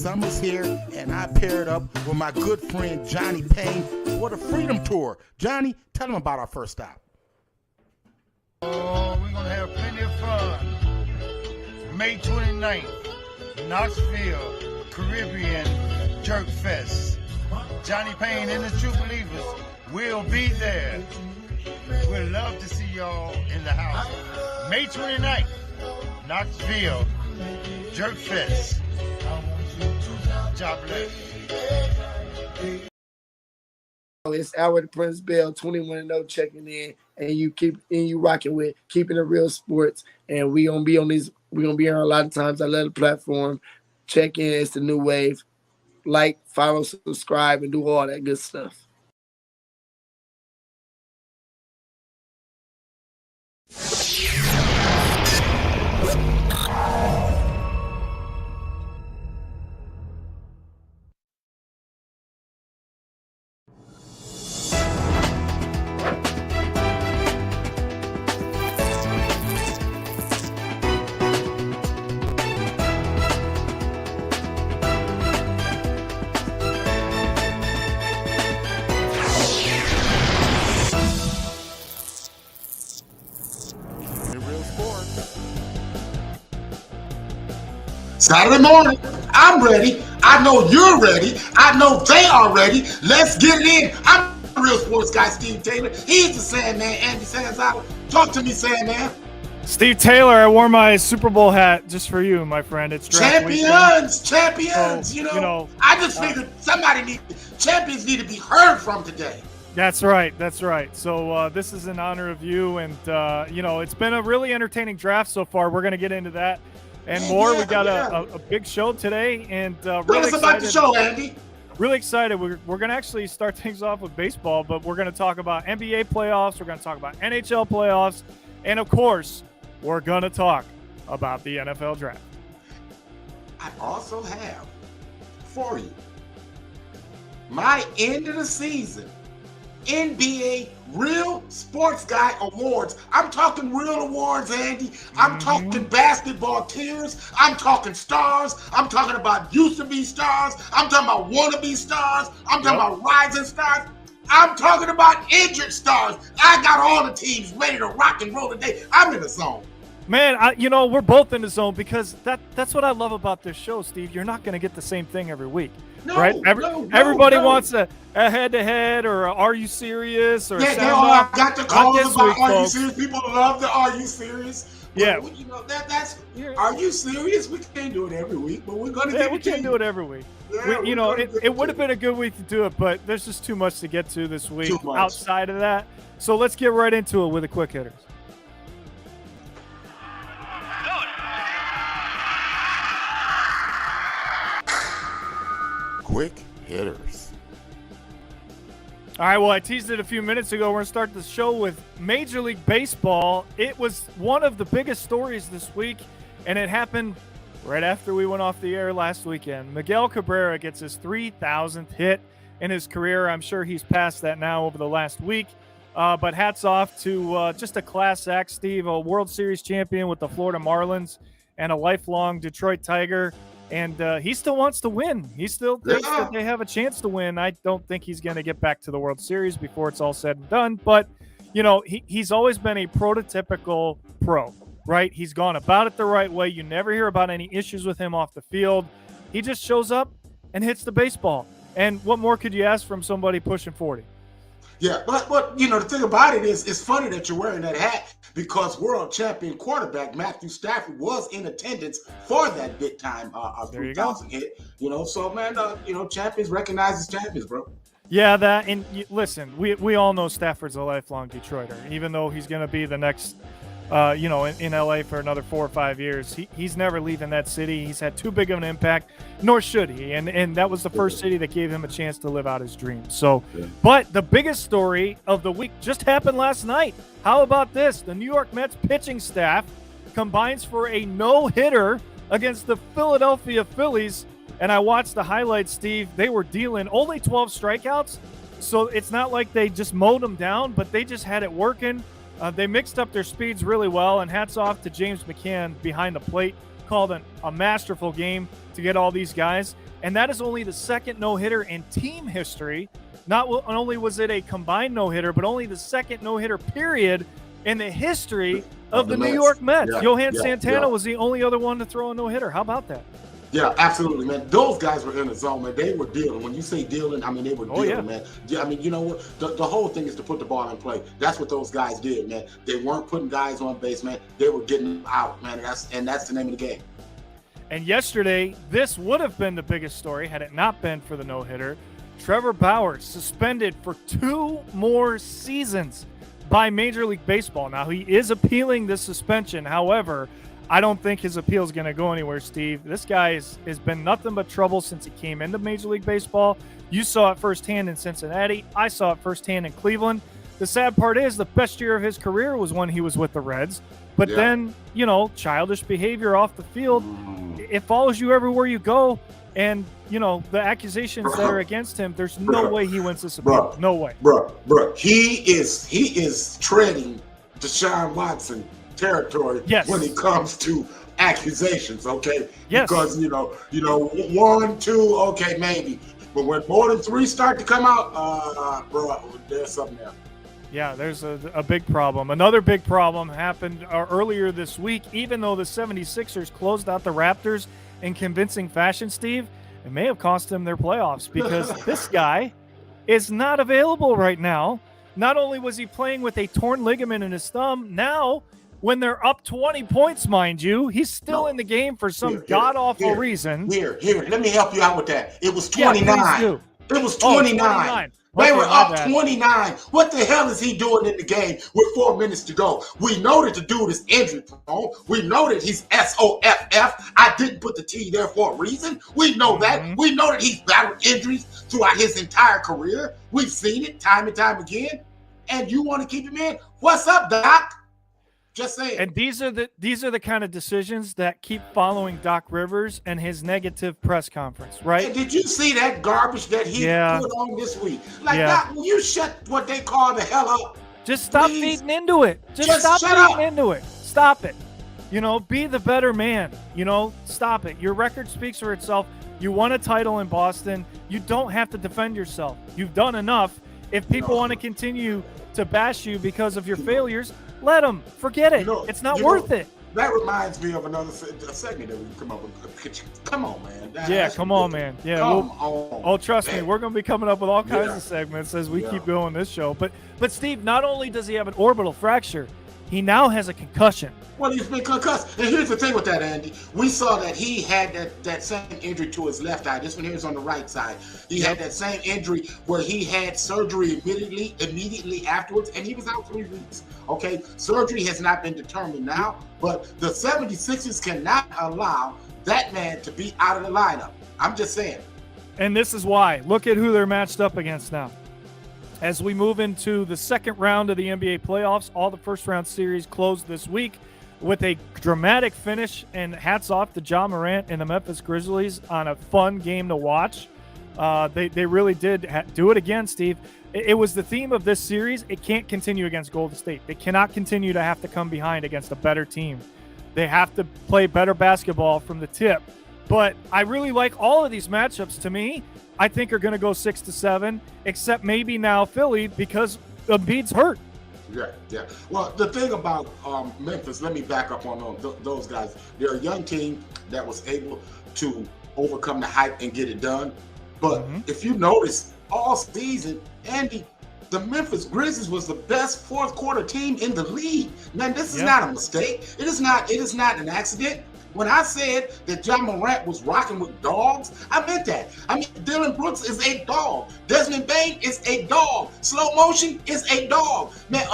Summer's here, and I paired up with my good friend Johnny Payne for the Freedom Tour. Johnny, tell them about our first stop. Oh, we're going to have plenty of fun. May 29th, Knoxville, Caribbean Jerk Fest. Johnny Payne and the True Believers will be there. We'd love to see y'all in the house. May 29th, Knoxville, Jerk Fest. God bless. It's Albert Prince Bell, 21-0 checking in, and you rocking with Keeping It Real Sports. And we're gonna be here a lot of times. I love the platform. Check in, it's the new wave. Like, follow, subscribe, and do all that good stuff. Saturday morning, I'm ready. I know you're ready. I know they are ready. Let's get it in. I'm the real sports guy, Steve Taylor. He's the Sandman, Andy Sanzala. Talk to me, Sandman. Steve Taylor, I wore my Super Bowl hat just for you, my friend. It's champions. So, you know, I just figured champions need to be heard from today. That's right. So this is in honor of you, and it's been a really entertaining draft so far. We're going to get into that and more. We got a big show today, and tell us about the show, Andy. Really excited. We're going to actually start things off with baseball, but we're going to talk about NBA playoffs. We're going to talk about NHL playoffs, and of course, we're going to talk about the NFL draft. I also have for you my end of the season NBA Real Sports Guy Awards. I'm talking real awards, Andy. I'm talking basketball tears. I'm talking stars. I'm talking about used to be stars. I'm talking about wannabe stars. I'm talking about rising stars. I'm talking about injured stars. I got all the teams ready to rock and roll today. I'm in the zone. Man, we're both in the zone because that's what I love about this show, Steve. You're not going to get the same thing every week, right? Everybody wants a head-to-head or Are You Serious? Or I got the calls about Are You Serious? People love the Are You Serious? Yeah. That's Are You Serious? We can't do it every week, but we're going to we can't do it every week. Yeah, it would have been a good week to do it, but there's just too much to get to this week outside of that. So let's get right into it with the quick hitters. Quick hitters. All right, well, I teased it a few minutes ago. We're going to start the show with Major League Baseball. It was one of the biggest stories this week, and it happened right after we went off the air last weekend. Miguel Cabrera gets his 3,000th hit in his career. I'm sure he's passed that now over the last week. But hats off to just a class act, Steve, a World Series champion with the Florida Marlins and a lifelong Detroit Tiger. And he still wants to win. He still thinks that they have a chance to win. I don't think he's going to get back to the World Series before it's all said and done. But, he's always been a prototypical pro, right? He's gone about it the right way. You never hear about any issues with him off the field. He just shows up and hits the baseball. And what more could you ask from somebody pushing 40? Yeah, but the thing about it is, it's funny that you're wearing that hat because world champion quarterback Matthew Stafford was in attendance for that big time 3,000 hit. So man, champions recognize as champions, bro. Yeah, listen, we all know Stafford's a lifelong Detroiter, even though he's going to be the next. In LA for another 4 or 5 years. He's never leaving that city. He's had too big of an impact, nor should he. And that was the first city that gave him a chance to live out his dreams. So, but the biggest story of the week just happened last night. How about this? The New York Mets pitching staff combines for a no-hitter against the Philadelphia Phillies. And I watched the highlights, Steve. They were dealing only 12 strikeouts. So it's not like they just mowed them down, but they just had it working. They mixed up their speeds really well, and hats off to James McCann behind the plate. Called a masterful game to get all these guys. and that is only the second no-hitter in team history. Not only was it a combined no-hitter, but only the second no-hitter period in the history of the New York Mets. Johan Santana was the only other one to throw a no-hitter. How about that? Yeah, absolutely, man. Those guys were in the zone, man. They were dealing. When you say dealing, I mean, they were dealing, man. Yeah, I mean, you know what? The whole thing is to put the ball in play. That's what those guys did, man. They weren't putting guys on base, man. They were getting them out, man. And that's the name of the game. And yesterday, this would have been the biggest story had it not been for the no-hitter. Trevor Bauer suspended for 2 more seasons by Major League Baseball. Now, he is appealing this suspension. However, I don't think his appeal is going to go anywhere, Steve. This guy has been nothing but trouble since he came into Major League Baseball. You saw it firsthand in Cincinnati. I saw it firsthand in Cleveland. The sad part is the best year of his career was when he was with the Reds. But then, childish behavior off the field, it follows you everywhere you go. And, the accusations that are against him, there's no way he wins this appeal. No way. Bro. He is treading Deshaun Watson territory when it comes to accusations, okay? Yes. Because, 1, 2, okay, maybe. But when more than 3 start to come out, bro, there's something there. Yeah, there's a big problem. Another big problem happened earlier this week. Even though the 76ers closed out the Raptors in convincing fashion, Steve, it may have cost them their playoffs because this guy is not available right now. Not only was he playing with a torn ligament in his thumb, now when they're up 20 points, mind you, he's still in the game for some god-awful reason. Here, let me help you out with that. It was 29. Yeah, it was 29. 29. They were up 29. What the hell is he doing in the game with 4 minutes to go? We know that the dude is injury prone. We know that he's SOFF. I didn't put the T there for a reason. We know that. We know that he's battled injuries throughout his entire career. We've seen it time and time again. And you want to keep him in? What's up, Doc? Just saying. And these are the kind of decisions that keep following Doc Rivers and his negative press conference, right? And did you see that garbage that he put on this week? Doc, will you shut what they call the hell up? Just stop feeding into it. Just stop feeding into it. Stop it. Be the better man. Stop it. Your record speaks for itself. You won a title in Boston. You don't have to defend yourself. You've done enough. If people want to continue to bash you because of your failures, let them. Forget it. It's not worth it. That reminds me of another segment that we come up with. Come on, man. Come on, man. Yeah. Come on. Oh, trust me, we're going to be coming up with all kinds of segments as we keep going this show. But Steve, not only does he have an orbital fracture, he now has a concussion. Well, he's been concussed. And here's the thing with that, Andy. We saw that he had that same injury to his left eye. This one here is on the right side. He had that same injury where he had surgery immediately afterwards, and he was out 3 weeks. Okay, surgery has not been determined now, but the 76ers cannot allow that man to be out of the lineup. I'm just saying. And this is why. Look at who they're matched up against now. As we move into the second round of the NBA playoffs, all the first-round series closed this week with a dramatic finish, and hats off to Ja Morant and the Memphis Grizzlies on a fun game to watch. They really did do it again, Steve. It was the theme of this series. It can't continue against Golden State. They cannot continue to have to come behind against a better team. They have to play better basketball from the tip. But I really like all of these matchups. To me, I think are going to go 6-7, except maybe now Philly because Embiid's hurt. Yeah. Well, the thing about Memphis, let me back up on those guys. They're a young team that was able to overcome the hype and get it done. But if you notice, all season, Andy, the Memphis Grizzlies was the best fourth quarter team in the league. Man, this is not a mistake. It is not an accident. When I said that Ja Morant was rocking with dogs, I meant that. I mean, Dylan Brooks is a dog. Desmond Bane is a dog. Slow Motion is a dog. Man,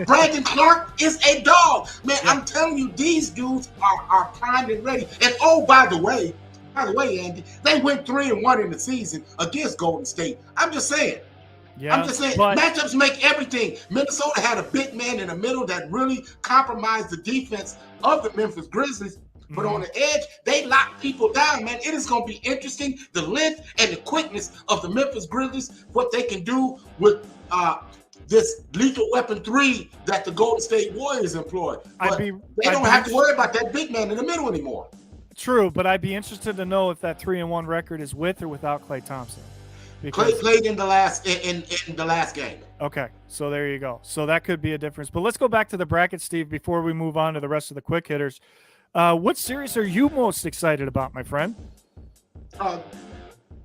Brandon Clark is a dog. Man, I'm telling you, these dudes are primed and ready. And by the way, Andy, they went 3-1 in the season against Golden State. I'm just saying. Yeah, I'm just saying, matchups make everything. Minnesota had a big man in the middle that really compromised the defense of the Memphis Grizzlies. But on the edge, they lock people down, man. It is going to be interesting, the length and the quickness of the Memphis Grizzlies, what they can do with this lethal weapon 3 that the Golden State Warriors employ. But they don't have to worry about that big man in the middle anymore. True, but I'd be interested to know if that 3-1 record is with or without Klay Thompson. Clay played in the last in the last game. Okay, so there you go. So that could be a difference. But let's go back to the bracket, Steve, before we move on to the rest of the quick hitters. What series are you most excited about, my friend? Both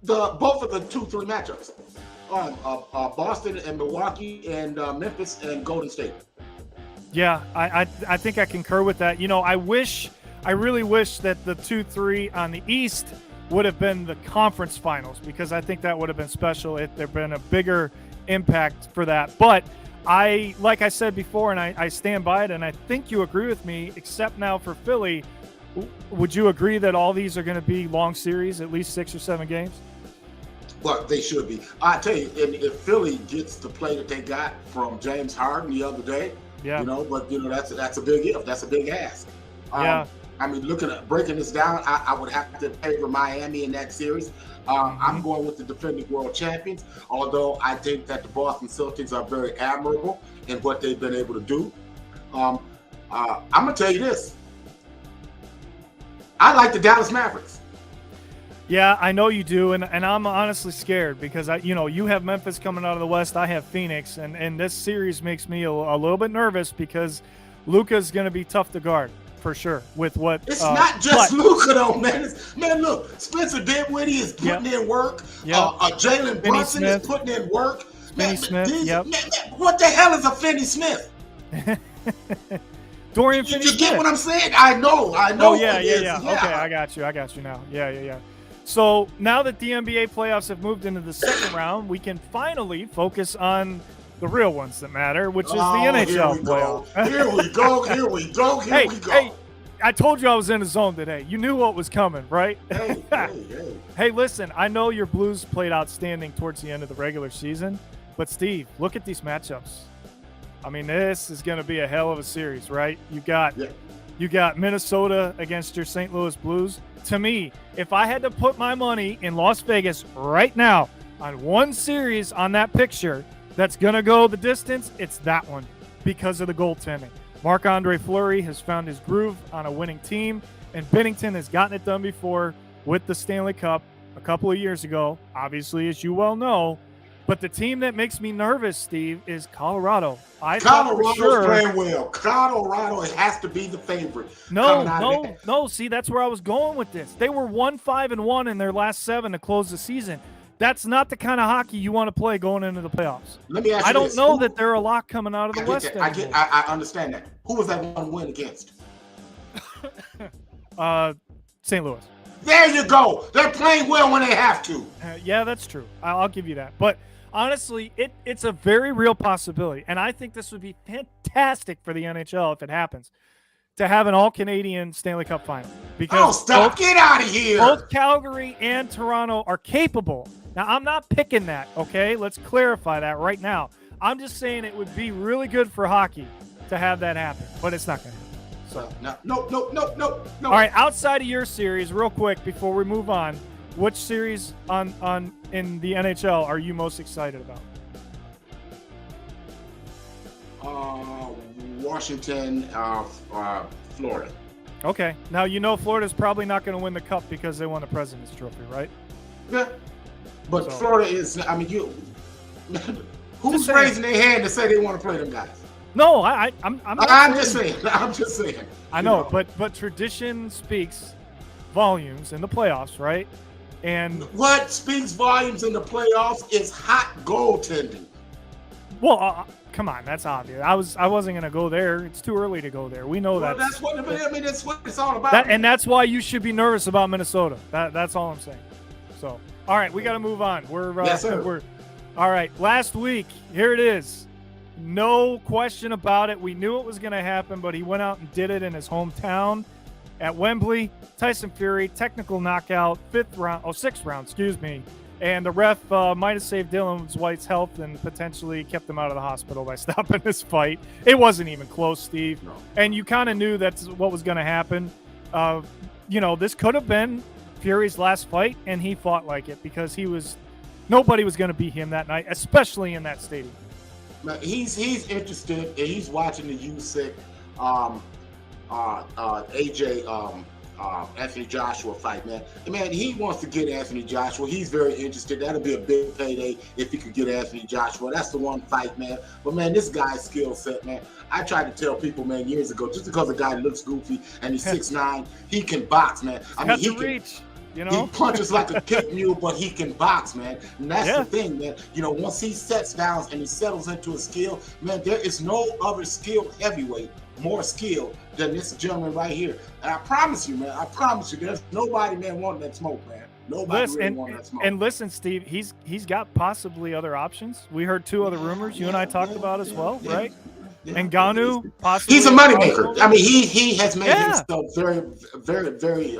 of the 2-3 matchups. Boston and Milwaukee and Memphis and Golden State. Yeah, I think I concur with that. You know, I really wish that the 2-3 on the East would have been the conference finals, because I think that would have been special if there'd been a bigger impact for that. But like I said before, and I stand by it, and I think you agree with me, except now for Philly. Would you agree that all these are going to be long series, at least 6 or 7 games? Well, they should be. I tell you, and if Philly gets the play that they got from James Harden the other day, but that's a big if. That's a big ask. Yeah. I mean, breaking this down, I would have to favor Miami in that series. I'm going with the defending world champions, although I think that the Boston Celtics are very admirable in what they've been able to do. I'm going to tell you this. I like the Dallas Mavericks. Yeah, I know you do, and I'm honestly scared because you have Memphis coming out of the West, I have Phoenix, and this series makes me a little bit nervous because Luka's going to be tough to guard for sure. With what it's not just Luka though, man. Look, Spencer Dinwiddie is putting in work. Jalen Brunson is putting in work. Finney Smith. What the hell is a Finney Smith? Dorian Finney-Smith. You get what I'm saying? I know. Oh, yeah. Okay, I got you now. Yeah. So now that the NBA playoffs have moved into the second round, we can finally focus on the real ones that matter, which is the NHL playoffs. Here we go. Hey, I told you I was in the zone today. You knew what was coming, right? Hey. Hey, listen, I know your Blues played outstanding towards the end of the regular season, but Steve, look at these matchups. I mean, this is going to be a hell of a series, right? You got Minnesota against your St. Louis Blues. To me, if I had to put my money in Las Vegas right now on one series on that picture that's going to go the distance, it's that one because of the goaltending. Marc-Andre Fleury has found his groove on a winning team, and Binnington has gotten it done before with the Stanley Cup a couple of years ago, obviously, as you well know. But the team that makes me nervous, Steve, is Colorado. Colorado's playing well. Colorado has to be the favorite. No. See, that's where I was going with this. They were 1-5-1 in their last 7 to close the season. That's not the kind of hockey you want to play going into the playoffs. Let me ask you I don't know that they're a lot coming out of the West. I understand that. Who was that one win against? St. Louis. There you go. They're playing well when they have to. Yeah, that's true. I'll give you that. But honestly, it's a very real possibility. And I think this would be fantastic for the NHL if it happens, to have an all-Canadian Stanley Cup final. Because get out of here. Both Calgary and Toronto are capable. Now, I'm not picking that, okay? Let's clarify that right now. I'm just saying it would be really good for hockey to have that happen, but it's not going to happen. So. No. All right, outside of your series, real quick before we move on, which series on in the NHL are you most excited about? Washington, Florida. Okay. Now, Florida's probably not going to win the cup because they won the President's Trophy, right? Yeah. But Florida is, who's raising their hand to say they want to play them guys? No, I'm just saying. I know, but tradition speaks volumes in the playoffs, right? And what speaks volumes in the playoffs is hot goaltending. Well, come on, that's obvious. I wasn't going to go there. It's too early to go there. We know that. That's what it's all about. And that's why you should be nervous about Minnesota. That's all I'm saying. So, all right, we got to move on. Yes, sir. All right. Last week, here it is. No question about it. We knew it was going to happen, but he went out and did it in his hometown at Wembley. Tyson Fury, technical knockout, sixth round, and the ref might have saved Dylan White's health and potentially kept him out of the hospital by stopping this fight. It wasn't even close, Steve. No. And you kind of knew that's what was going to happen. This could have been Fury's last fight, and he fought like it because nobody was going to beat him that night, especially in that stadium. He's interested, and he's watching the USIC AJ Anthony Joshua fight, man. And man, he wants to get Anthony Joshua. He's very interested. That'll be a big payday if he could get Anthony Joshua. That's the one fight, man. But man, this guy's skill set, man. I tried to tell people, man, years ago, just because a guy looks goofy and he's 6'9", he can box, man. I mean, he can reach. You know? He punches like a kick mule, but he can box, man. And that's the thing, man. You know, once he sets down and he settles into a skill, man, there is no other skilled heavyweight more skill than this gentleman right here. And I promise you, man, there's nobody, man, wanting that smoke, man. Nobody really wanting that smoke. And listen, Steve, he's got possibly other options. We heard 2 other rumors you and I talked about as well, right? Yeah. And Ngannou, possibly. He's a moneymaker. I mean, he has made himself very, very, very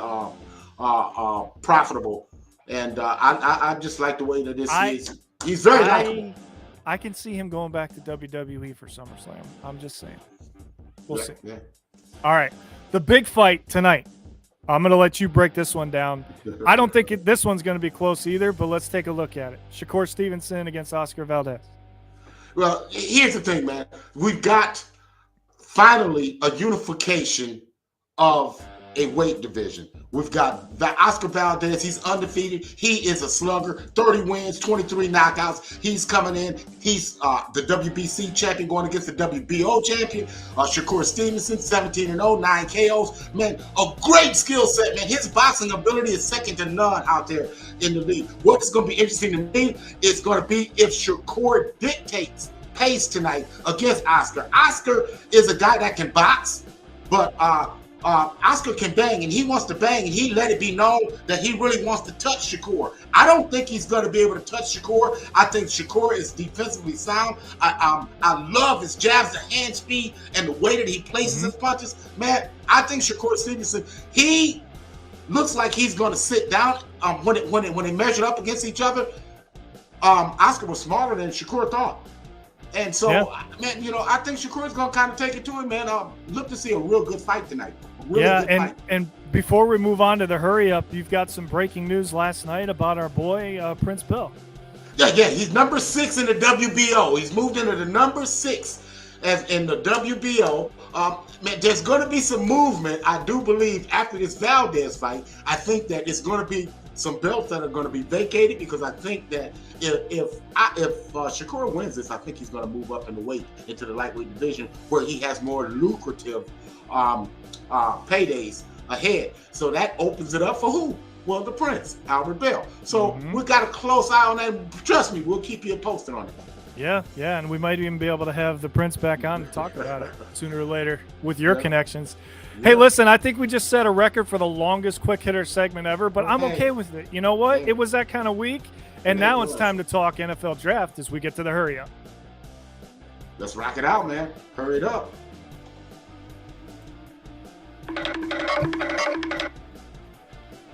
profitable, and I just like the way that this is. He's very likable. I can see him going back to WWE for SummerSlam. I'm just saying. We'll see. Yeah. All right, the big fight tonight. I'm going to let you break this one down. I don't think this one's going to be close either, but let's take a look at it. Shakur Stevenson against Oscar Valdez. Well, here's the thing, man. We've got finally a unification of a weight division. We've got Oscar Valdez. He's undefeated. He is a slugger. 30 wins, 23 knockouts. He's coming in. He's the WBC champion going against the WBO champion. Shakur Stevenson, 17-0, 9 KOs. Man, a great skill set, man. His boxing ability is second to none out there in the league. What's going to be interesting to me is going to be if Shakur dictates pace tonight against Oscar. Oscar is a guy that can box, but Oscar can bang, and he wants to bang, and he let it be known that he really wants to touch Shakur. I don't think he's going to be able to touch Shakur. I think Shakur is defensively sound. I love his jabs, the hand speed, and the way that he places his punches. Man, I think Shakur Stevenson, he looks like he's going to sit down. When they measured up against each other, Oscar was smaller than Shakur thought. And so, man, you know, I think Shakur is going to kind of take it to him, man. Look to see a real good fight tonight. And before we move on to the hurry up, you've got some breaking news last night about our boy Prince Bill. Yeah, he's number 6 in the WBO. He's moved into the number 6 as in the WBO. Man, there's going to be some movement, I do believe, after this Valdez fight. I think that it's going to be some belts that are going to be vacated, because I think that if Shakur wins this, I think he's going to move up in the weight into the lightweight division, where he has more lucrative paydays ahead. So that opens it up for who? Well, the Prince, Albert Bell. So we got a close eye on that. Trust me, we'll keep you posted on it. Yeah, and we might even be able to have the Prince back on to talk about it sooner or later with your connections. Hey, listen, I think we just set a record for the longest quick hitter segment ever, but I'm okay with it. You know what? It was that kind of week, and now it's time to talk NFL draft as we get to the hurry up. Let's rock it out, man. Hurry it up.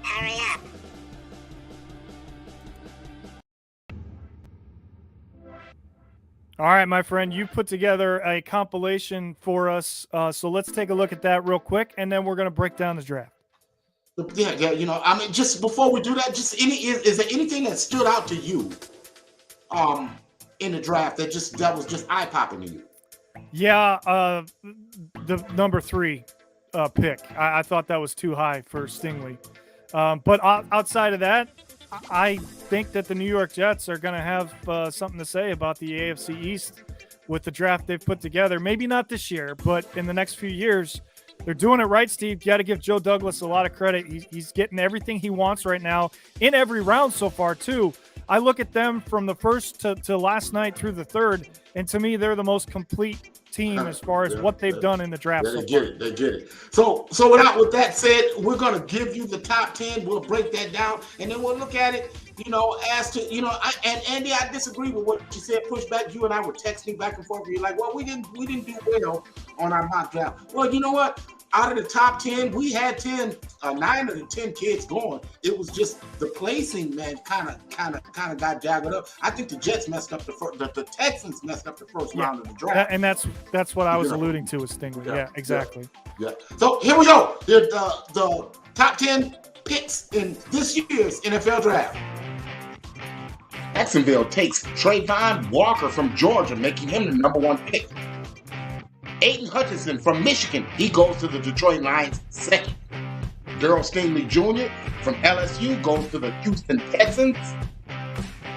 Hurry up. All right, my friend, you put together a compilation for us, so let's take a look at that real quick, and then we're going to break down the draft. Yeah, you know, I mean, just before we do that, is there anything that stood out to you in the draft that was just eye-popping to you? Yeah, the number 3 pick. I thought that was too high for Stingley. But outside of that, I think that the New York Jets are going to have something to say about the AFC East with the draft they've put together. Maybe not this year, but in the next few years, they're doing it right, Steve. You got to give Joe Douglas a lot of credit. He's getting everything he wants right now in every round so far, too. I look at them from the first to last night through the third, and to me, they're the most complete team as far as what they've done in the draft. They get it. So with that said, we're going to give you the top 10. We'll break that down, and then we'll look at it, you know, as to, you know, and Andy, I disagree with what you said, pushback. You and I were texting back and forth. You're like, well, we didn't do well on our mock draft. Well, you know what? Out of the top 10, we had 9 of the 10 kids going. It was just the placing, man, kind of got jagged up. I think the Jets messed up the Texans messed up the first round of the draft. And that's what I was alluding to with Stingley. Yeah, exactly. Yeah. So here we go. The top 10 picks in this year's NFL draft. Jacksonville takes Trayvon Walker from Georgia, making him the number 1 pick. Aiden Hutchinson from Michigan, he goes to the Detroit Lions second. Darryl Stingley Jr. from LSU goes to the Houston Texans.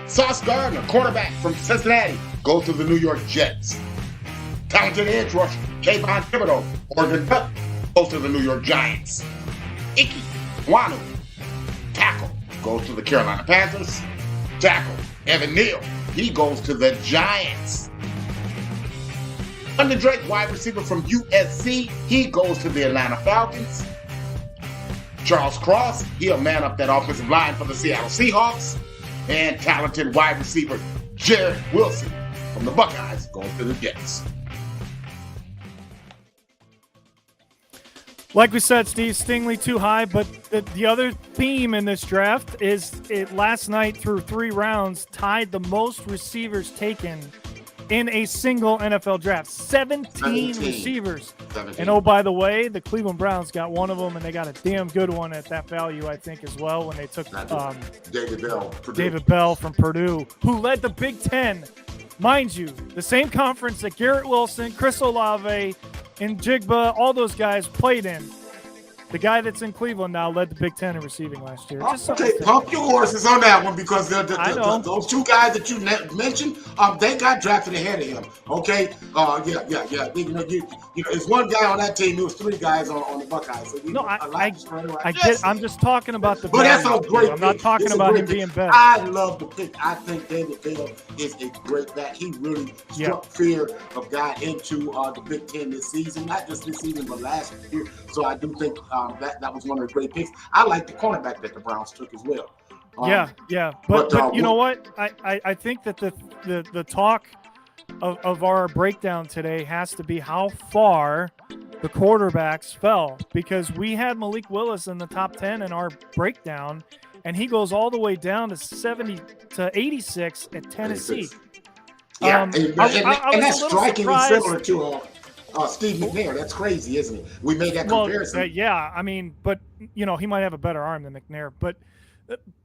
Sauce Gardner, quarterback from Cincinnati, goes to the New York Jets. Talented edge rusher Kayvon Thibodeau, Oregon Duck, goes to the New York Giants. Ike Nwanu, tackle, goes to the Carolina Panthers. Tackle Evan Neal, he goes to the Giants. London Drake, wide receiver from USC, he goes to the Atlanta Falcons. Charles Cross, he'll man up that offensive line for the Seattle Seahawks. And talented wide receiver Jared Wilson from the Buckeyes goes to the Jets. Like we said, Steve, Stingley too high, but the other theme in this draft is it last night through 3 rounds tied the most receivers taken in a single NFL draft. 17 receivers. 17. And oh, by the way, the Cleveland Browns got one of them, and they got a damn good one at that value, I think, as well, when they took David Bell from Purdue, who led the Big Ten. Mind you, the same conference that Garrett Wilson, Chris Olave, and Jigba, all those guys played in. The guy that's in Cleveland now led the Big Ten in receiving last year. Okay, pump your horses on that one because those 2 guys that you mentioned, they got drafted ahead of him. Okay, yeah. You know, it's one guy on that team. There was 3 guys on the Buckeyes. So I get. I'm just talking about the. But that's a great. I'm not talking about him being better. I love the pick. I think David Bell is a great back. He really struck fear of God into the Big Ten this season, not just this season, but last year. So I do think that was one of the great picks. I like the cornerback that the Browns took as well. Yeah. But you know what? I think that the talk of our breakdown today has to be how far the quarterbacks fell, because we had Malik Willis in the top 10 in our breakdown, and he goes all the way down to 70 to 86 at Tennessee. Yeah, and that's strikingly similar to Steve McNair. That's crazy, isn't it? We made that comparison. Yeah, I mean, but he might have a better arm than McNair. But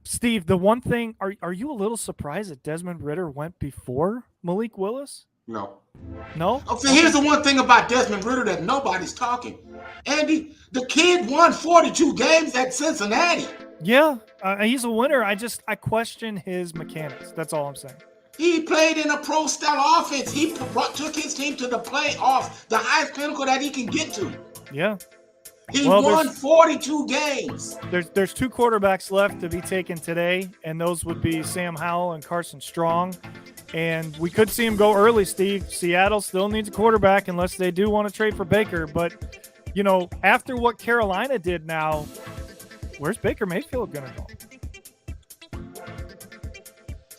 Steve, the one thing, are you a little surprised that Desmond Ridder went before Malik Willis? No. Okay, here's the one thing about Desmond Ridder that nobody's talking. Andy, the kid won 42 games at Cincinnati. Yeah, he's a winner. I question his mechanics. That's all I'm saying. He played in a pro-style offense. He took his team to the playoffs, the highest pinnacle that he can get to. Yeah. He won 42 games. There's 2 quarterbacks left to be taken today, and those would be Sam Howell and Carson Strong. And we could see him go early, Steve. Seattle still needs a quarterback unless they do want to trade for Baker. But, after what Carolina did now, where's Baker Mayfield going to go?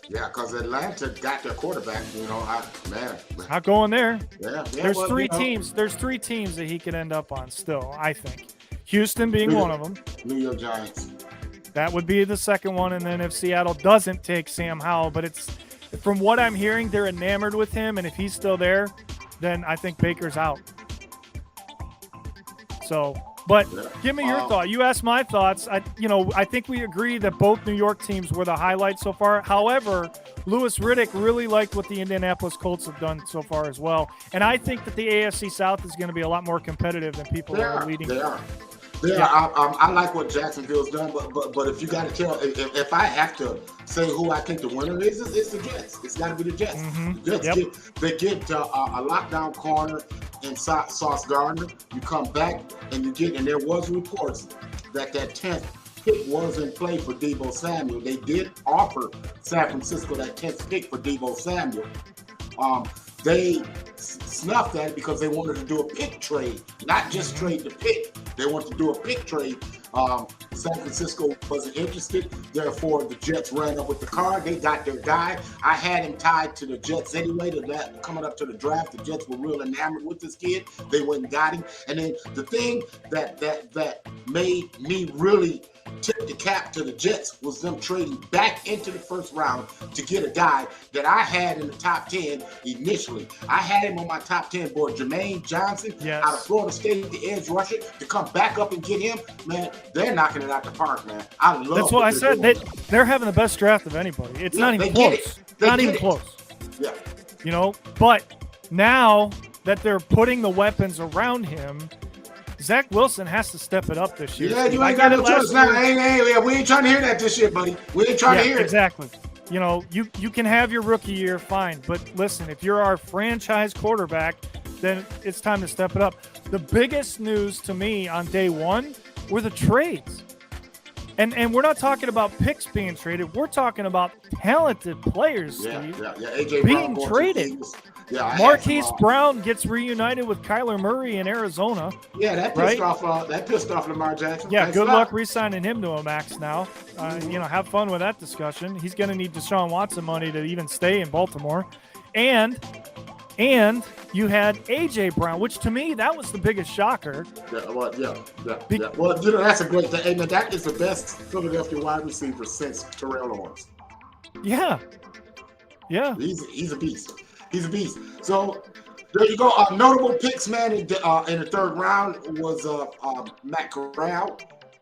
Yeah, because Atlanta got their quarterback. Not going there. Yeah. There's 3 teams. There's 3 teams that he could end up on still, I think. Houston being one of them. New York Giants. That would be the second one. And then if Seattle doesn't take Sam Howell, but it's from what I'm hearing, they're enamored with him. And if he's still there, then I think Baker's out. So, but give me your thought. You asked my thoughts. I think we agree that both New York teams were the highlights so far. However, Louis Riddick really liked what the Indianapolis Colts have done so far as well. And I think that the AFC South is going to be a lot more competitive than people are leading. They are. I like what Jacksonville's done, but if you got to tell, if I have to say who I think the winner is, it's the Jets. It's got to be the Jets. Mm-hmm. The Jets get a lockdown corner in Sauce Gardner. You come back and there was reports that 10th pick was in play for Deebo Samuel. They did offer San Francisco that 10th pick for Deebo Samuel. They snuffed at it because they wanted to do a pick trade, not just trade the pick. They wanted to do a pick trade. San Francisco wasn't interested. Therefore, the Jets ran up with the card. They got their guy. I had him tied to the Jets anyway. Coming up to the draft, the Jets were real enamored with this kid. They went and got him. And then the thing that made me really tip the cap to the Jets was them trading back into the first round to get a guy that I had in the top 10 initially. I had him on my top 10 board, Jermaine Johnson, out of Florida State, the edge rusher, to come back up and get him. Man, they're knocking it out the park, man. I love That's what I said. They're having the best draft of anybody. It's not even close. Not even close. Yeah. But now that they're putting the weapons around him, Zach Wilson has to step it up this year. Yeah, you I ain't got get no it last choice now. year. We ain't trying to hear that this year, buddy. We ain't trying to hear it. Exactly. You know, you can have your rookie year, fine. But listen, if you're our franchise quarterback, then it's time to step it up. The biggest news to me on day one were the trades. And we're not talking about picks being traded. We're talking about talented players, Steve, AJ being Brown going to traded. the Eagles. Yeah, I had Marquise some, Brown gets reunited with Kyler Murray in Arizona. Yeah, that right? pissed off Lamar Jackson. Yeah, Thanks good a lot. luck re-signing him to a max now. You know, have fun with that discussion. He's going to need Deshaun Watson money to even stay in Baltimore. And you had A.J. Brown, which to me, that was the biggest shocker. Well, you know, that's a great thing. Hey, man, that is the best Philadelphia wide receiver since Terrell Owens. Yeah. He's a beast. He's a beast. So there you go. Notable picks, man, in the third round was Matt Corral.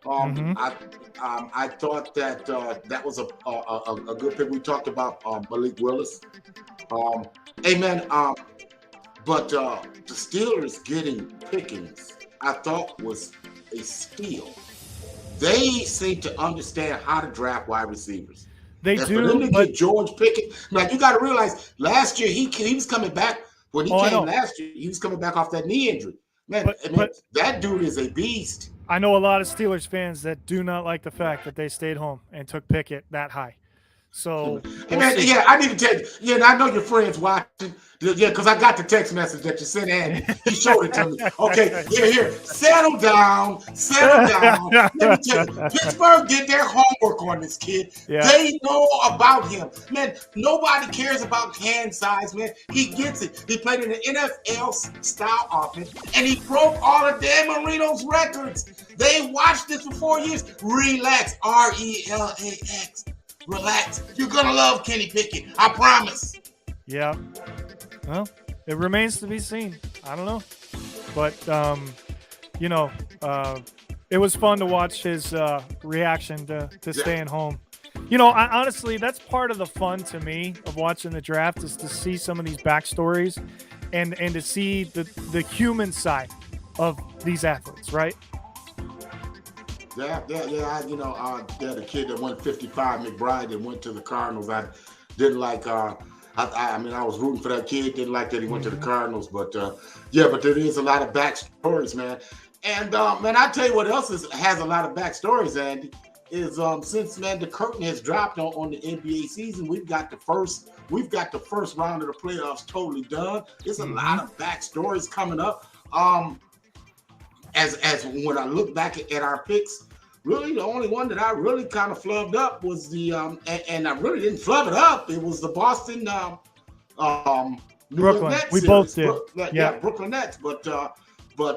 I thought that that was a good pick. We talked about Malik Willis. Hey, man, but the Steelers getting Pickens, I thought was a steal. They seem to understand how to draft wide receivers. They and do, for them to but get George Pickens, like you got to realize, last year he was coming back. When he came last year, he was coming back off that knee injury. Man, that dude is a beast. I know a lot of Steelers fans that do not like the fact that they stayed home and took Pickett that high. So, hey, man, I need to tell you. Yeah, and I know your friends watching. Yeah, because I got the text message that you sent Andy. He showed it to me. Okay, here. Settle down. Let me tell you, Pittsburgh did their homework on this kid. Yeah. They know about him. Man, nobody cares about hand size, man. He gets it. He played in the NFL style offense, and he broke all of Dan Marino's records. They watched this for 4 years. Relax. RELAX. Relax. You're going to love Kenny Pickett. I promise. Yeah. Well, it remains to be seen. I don't know. But, you know, it was fun to watch his reaction to staying home. You know, honestly, that's part of the fun to me of watching the draft is to see some of these backstories and to see the human side of these athletes, right? Yeah. The kid that went 55, McBride, that went to the Cardinals. I didn't like. I mean, I was rooting for that kid. Didn't like that he went to the Cardinals, but but there is a lot of backstories, man. And man, I tell you what else has a lot of backstories, Andy. Is since the curtain has dropped on the NBA season, we've got the first round of the playoffs totally done. There's a lot of backstories coming up. As when I look back at our picks, really the only one that I really kind of flubbed up was the and I really didn't flub it up. It was the Boston Brooklyn. Nets We series. both did. Brooklyn Nets. But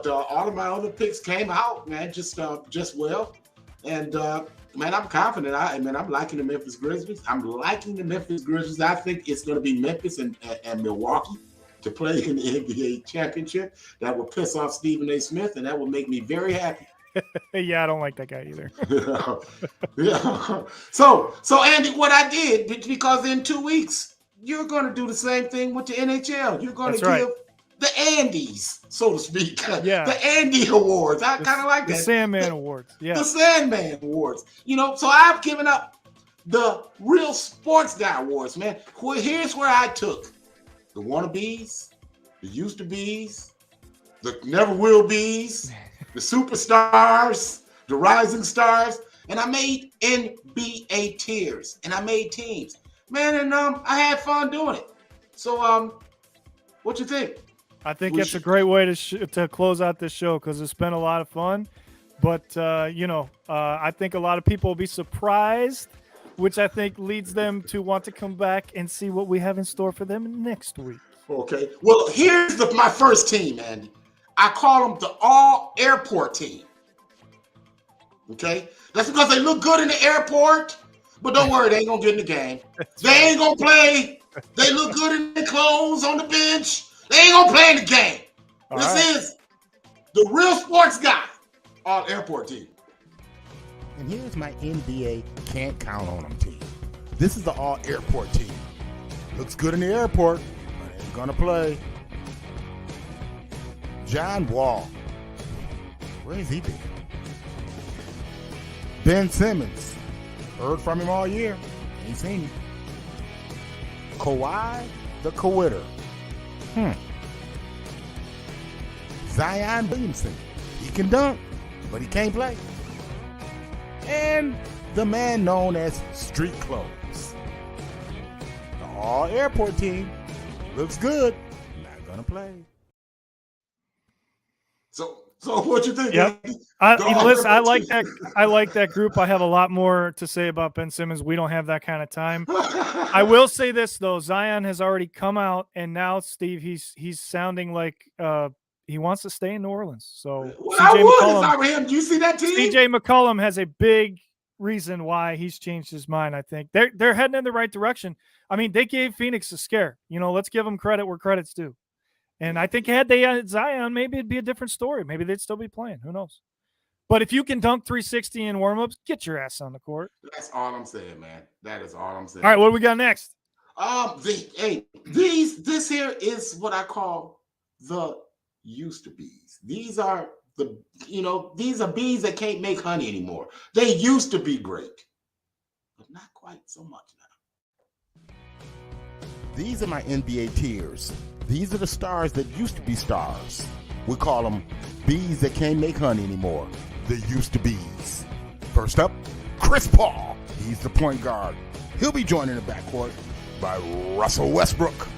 all of my other picks came out, man, just well. And man, I'm confident. I'm liking the Memphis Grizzlies. I think it's going to be Memphis and Milwaukee to play in the NBA championship. That will piss off Stephen A. Smith, and that will make me very happy. Yeah, I don't like that guy either. Yeah. So Andy, what I did, because in 2 weeks, you're going to do the same thing with the NHL. You're going to give the Andes, so to speak. Yeah. The Andy Awards. I kind of like that. The Sandman Awards. Yeah. The Sandman Awards. You know, so I've given up the Real Sports Guy Awards, man. Here's where I took the wannabes, the used to bees, the never will bees, the superstars, the rising stars, and I made NBA tiers, and I made teams, man, and I had fun doing it. So, what you think? I think it's a great way to close out this show because it's been a lot of fun. But I think a lot of people will be surprised, which I think leads them to want to come back and see what we have in store for them next week. Okay. Well, here's my first team, Andy. I call them the all-airport team. Okay? That's because they look good in the airport, but don't worry, they ain't going to get in the game. They ain't going to play. They look good in their clothes on the bench. They ain't going to play in the game. This is the Real Sports Guy all-airport team. And here's my NBA can't count on them team. This is the all-airport team. Looks good in the airport, but ain't gonna play. John Wall, Where's he been? Ben Simmons. Heard from him all year. Ain't seen him. Kawhi the Quitter. Zion Williamson. He can dunk, but he can't play. And the man known as Street Clothes. The all-airport team looks good. Not gonna play. So what you think? Yep. Andy? Listen, I like that. I like that group. I have a lot more to say about Ben Simmons. We don't have that kind of time. I will say this though: Zion has already come out, and now Steve, he's sounding like he wants to stay in New Orleans. So Well, I would if I were him. Do you see that team? CJ McCollum has a big reason why he's changed his mind. I think they're heading in the right direction. I mean, they gave Phoenix a scare. Let's give them credit where credit's due. And I think had they had Zion, maybe it'd be a different story. Maybe they'd still be playing. Who knows? But if you can dunk 360 in warmups, get your ass on the court. That's all I'm saying, man. That is all I'm saying. All right, what do we got next? This here is what I call the used to bees. These are these are bees that can't make honey anymore. They used to be great, but not quite so much now. These are my NBA tiers. These are the stars that used to be stars. We call them bees that can't make honey anymore. The used to bees. First up, Chris Paul. He's the point guard. He'll be joined in the backcourt by Russell Westbrook.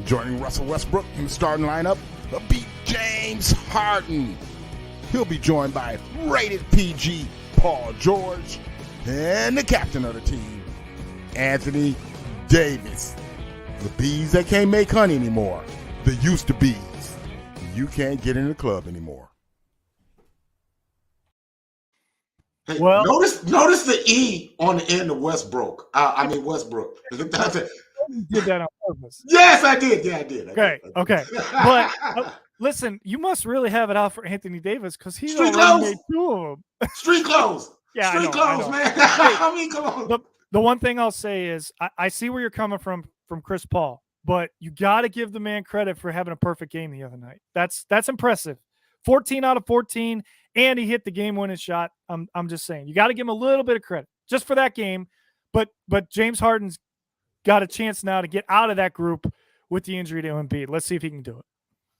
Joining Russell Westbrook in the starting lineup will be James Harden. He'll be joined by rated PG Paul George and the captain of the team, Anthony Davis. The bees that can't make honey anymore. The used to bees. You can't get in the club anymore. Hey, Well- notice the E on the end of Westbrook. Westbrook. That's it. You did that on purpose. Yes, I did. Yeah, I did. Okay. But listen, you must really have it out for Anthony Davis because he's Street already clothes. made 2 of them. Street clothes. Yeah, I Street know, clothes, I know. man. I mean, come on. The one thing I'll say is I see where you're coming from Chris Paul, but you got to give the man credit for having a perfect game the other night. That's impressive. 14 out of 14, and he hit the game-winning shot. I'm just saying, you got to give him a little bit of credit just for that game. But James Harden's got a chance now to get out of that group with the injury to Embiid. Let's see if he can do it.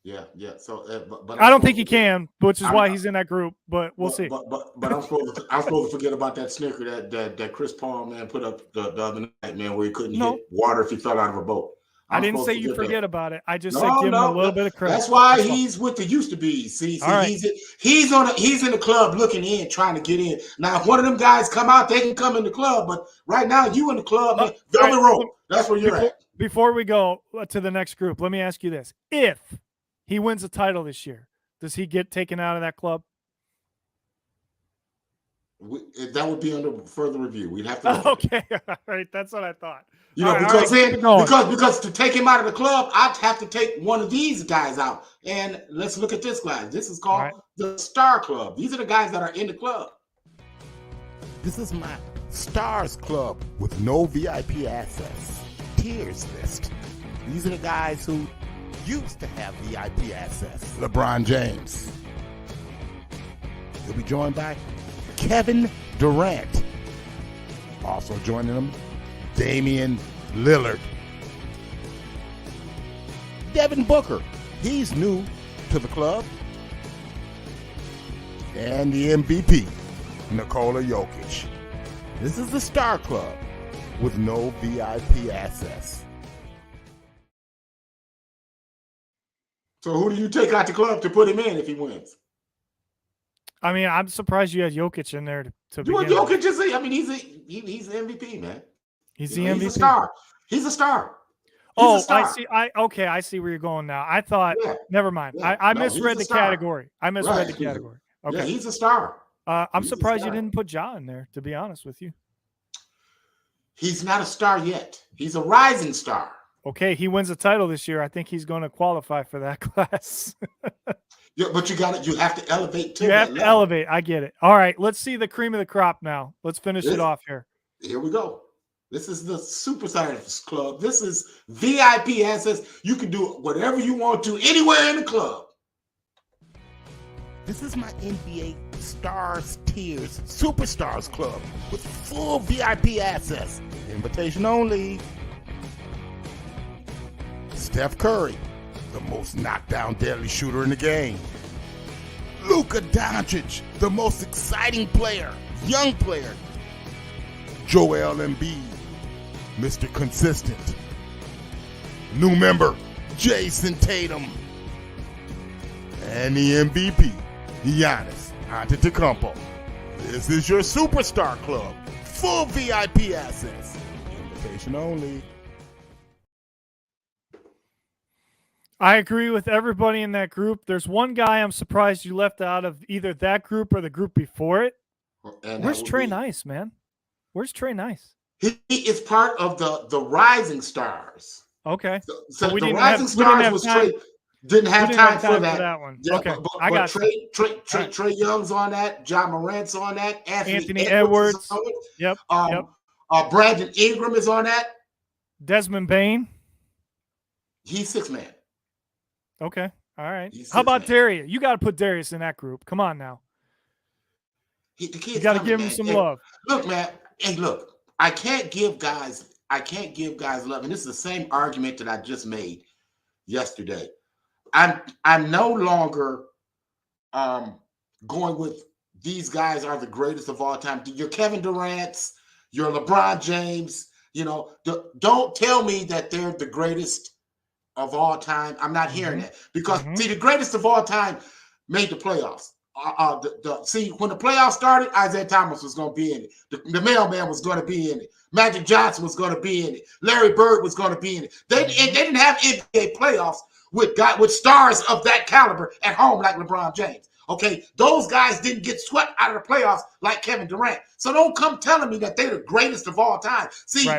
Yeah. So, but I don't think he can, which is why he's in that group. But we'll see. But I'm supposed to forget about that snicker that Chris Paul man put up the other night, man, where he couldn't hit water if he fell out of a boat. I didn't say you forget about it. I just said give him a little bit of credit. That's why he's with the used to be. See, right. he's in the club looking in, trying to get in. Now, if one of them guys come out, they can come in the club. But right now, you in the club, man, velvet rope. That's where you're at. Before we go to the next group, let me ask you this: if he wins a title this year, does he get taken out of that club? That would be under further review. We'd have to. Okay, all right, that's what I thought. Because to take him out of the club, I'd have to take one of these guys out. And let's look at this guy. This is called the Star Club. These are the guys that are in the club. This is my Stars Club with no VIP access. Tiers list. These are the guys who used to have VIP access. LeBron James. He'll be joined by Kevin Durant. Also joining him, Damian Lillard. Devin Booker. He's new to the club. And the MVP, Nikola Jokic. This is the Star Club with no VIP access. So who do you take out the club to put him in if he wins? I mean, I'm surprised you had Jokic in there to begin with. Jokic is he's the MVP, man. He's the MVP. He's a star. He's a star. I see where you're going now. I thought, never mind. Yeah. I misread the category. Okay. Yeah, he's a star. I'm surprised you didn't put Ja in there, to be honest with you. He's not a star yet. He's a rising star. Okay, he wins a title this year. I think he's going to qualify for that class. Yeah, but you have to elevate to You that have to level. elevate. I get it. All right, let's see the cream of the crop now. Let's finish it off here. Here we go. This is the Super Science Club. This is VIP access. You can do whatever you want to anywhere in the club. This is my NBA Stars Tiers Superstars Club with full VIP access. Invitation only. Steph Curry, the most knockdown deadly shooter in the game. Luka Doncic, the most exciting player, young player. Joel Embiid, Mr. Consistent. New member, Jason Tatum. And the MVP, Giannis Antetokounmpo. This is your Superstar Club. Full VIP access. Invitation only. I agree with everybody in that group. There's one guy I'm surprised you left out of either that group or the group before it. And Where's that would Trey be- Nice, man? Where's Trey Nice? He is part of the Rising Stars. Okay. So we the didn't Rising have- we didn't Stars have was time- Trey. Didn't have We time, didn't have for that. one. Yeah, Okay, but I got Trey, All right. Trey Young's on that. John Morant's on that. Anthony Edwards. Edwards. Is on it. Yep. Brandon Ingram is on that. Desmond Bain. He's 6 man. Okay. All right. He's How about 6 man. Darius? You got to put Darius in that group. Come on now. The kid's You got to coming, give him man. some Hey, love. Look, man. Hey, look. I can't give guys love, and this is the same argument that I just made yesterday. I'm no longer going with these guys are the greatest of all time. Your Kevin Durant's, your LeBron James. You know, don't tell me that they're the greatest of all time. I'm not hearing that because see, the greatest of all time made the playoffs. See, when the playoffs started, Isaiah Thomas was going to be in it. The mailman was going to be in it. Magic Johnson was going to be in it. Larry Bird was going to be in it. They didn't have NBA playoffs with stars of that caliber at home like LeBron James. Okay, those guys didn't get swept out of the playoffs like Kevin Durant. So don't come telling me that they're the greatest of all time. See,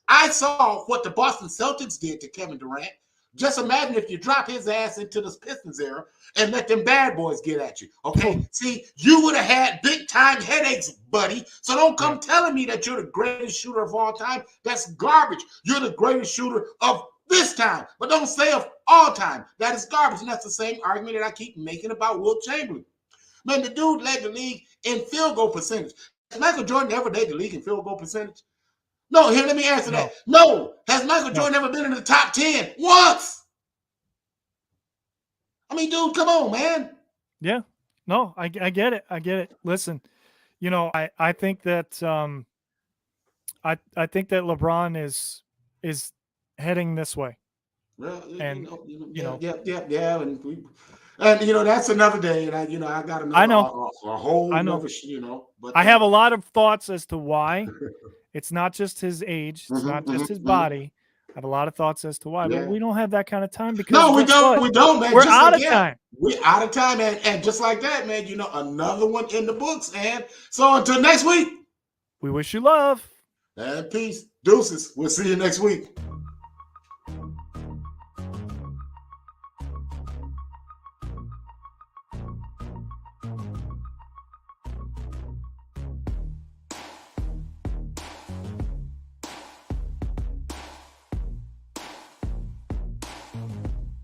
I saw what the Boston Celtics did to Kevin Durant. Just imagine if you drop his ass into this Pistons era and let them bad boys get at you. Okay, see, you would have had big time headaches, buddy. So don't come telling me that you're the greatest shooter of all time. That's garbage. You're the greatest shooter of this time, but don't say of all time. That is garbage, and that's the same argument that I keep making about Wilt Chamberlain. Man, the dude led the league in field goal percentage. Has Michael Jordan ever led the league in field goal percentage? No, here, let me answer that. No. Has Michael Jordan ever been in the top 10? Once. I mean, dude, come on, man. Yeah. No, I get it. I get it. Listen, you know, I think that I think that LeBron is heading this way. Well, and and you know that's another day, and I got another. I know a whole. I know. Another, but I have a lot of thoughts as to why. It's not just his age. It's not just his body. I have a lot of thoughts as to why, but we don't have that kind of time because no, we don't. We don't, man. We're out of time. We're out of time, and just like that, man. You know, another one in the books, man. So until next week, we wish you love and peace, deuces. We'll see you next week.